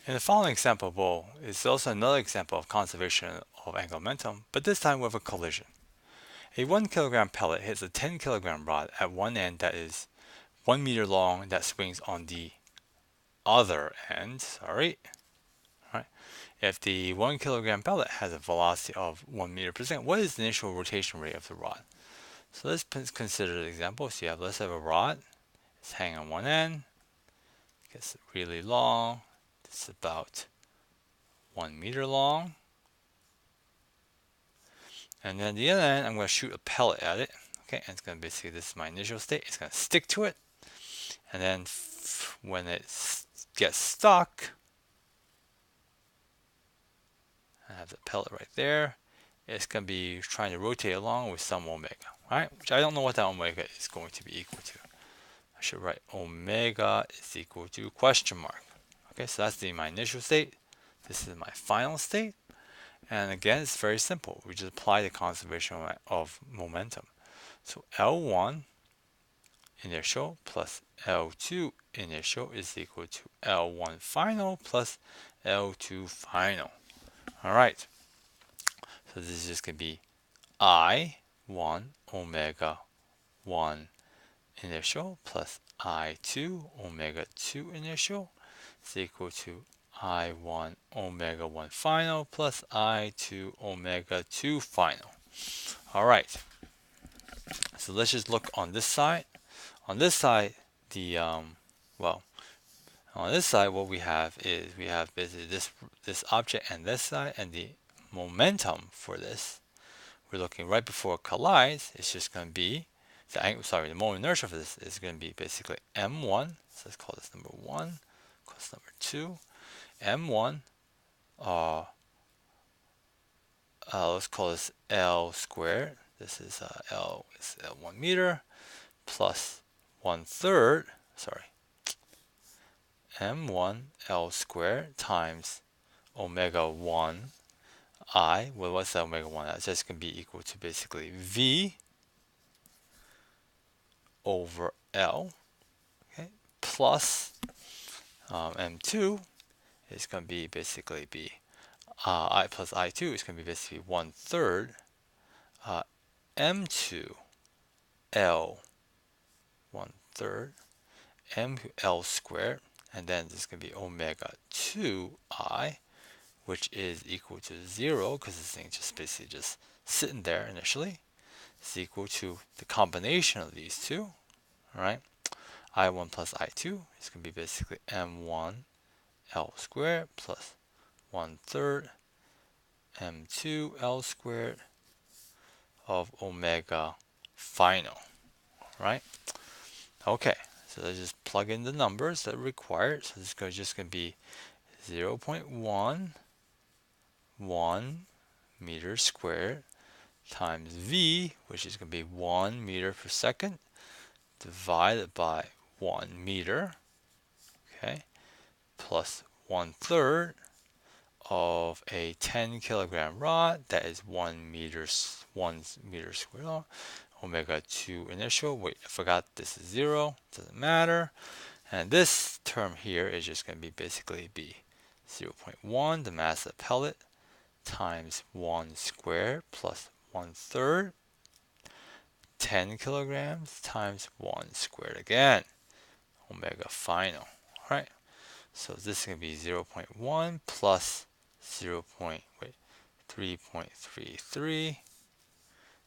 In the following example is also another example of conservation of angular momentum, but this time with a collision. A 1 kilogram pellet hits a 10 kilogram rod at one end that is 1 meter long that swings on the other end. Right? If the 1 kilogram pellet has a velocity of 1 meter per second, what is the initial rotation rate of the rod? So let's consider the example. So let's have a rod. It's hanging on one end. It gets really long. It's about 1 meter long. And then the other end, I'm going to shoot a pellet at it. Okay, and it's going to basically, this is my initial state. It's going to stick to it. And then when it gets stuck, I have the pellet right there. It's going to be trying to rotate along with some omega, right? Which I don't know what that omega is going to be equal to. I should write omega is equal to question mark. Okay, so that's my initial state. This is my final state. And again, it's very simple. We just apply the conservation of momentum. So L1 initial plus L2 initial is equal to L1 final plus L2 final. All right. So this is just going to be I1 omega 1 initial plus I2 omega 2 initial is equal to I1 omega 1 final plus I2 omega 2 final. All right. So let's just look on this side. On this side, on this side, what we have is we have basically this object and this side, and the momentum for this. We're looking right before it collides. It's just going to be the moment inertia for this is going to be basically m1. So let's call this number 1. Call this number 2. m1. Let's call this L squared. This is L is 1 meter plus 1/3. Sorry. m1 L squared times omega 1 I. Well, what's that omega 1? That's just going to be equal to basically V over L, okay, plus m2 is going to be basically I plus I2 is going to be basically 1/3 m2 L 1/3 m L squared, and then this is going to be omega 2I, which is equal to 0 because this thing just basically just sitting there initially. Is equal to the combination of these two, right? I1 plus I2 is going to be basically m1 L squared plus 1/3 m2 L squared of omega final, right? Okay, so let's just plug in the numbers that are required. So this is just going to be 0.11 meters squared times V, which is going to be 1 meter per second, divided by 1 meter, okay, plus 1/3 of a 10 kilogram rod, that is 1 meter squared long, omega 2 initial. Wait, I forgot this is 0, doesn't matter. And this term here is just going to be basically 0.1, the mass of the pellet, times 1 squared plus 1/3, 10 kilograms times 1 squared again, omega final. All right, so this is going to be 0.1 plus 3.33.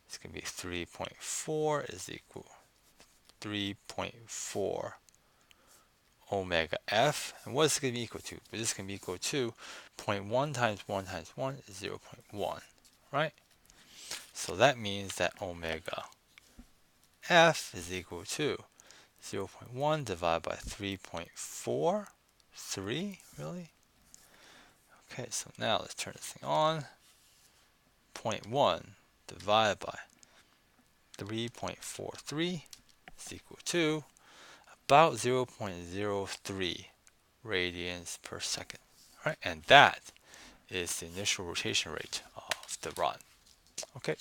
It's going to be 3.4 is equal 3.4 omega f. And what is it going to be equal to? This is going to be equal to 0.1 times 1 times 1 is 0.1, right? So that means that omega f is equal to 0.1 divided by 3.43, really? Okay, so now let's turn this thing on. 0.1 divided by 3.43 is equal to about 0.03 radians per second. Right? And that is the initial rotation rate of the rod. Okay,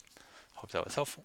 hope that was helpful.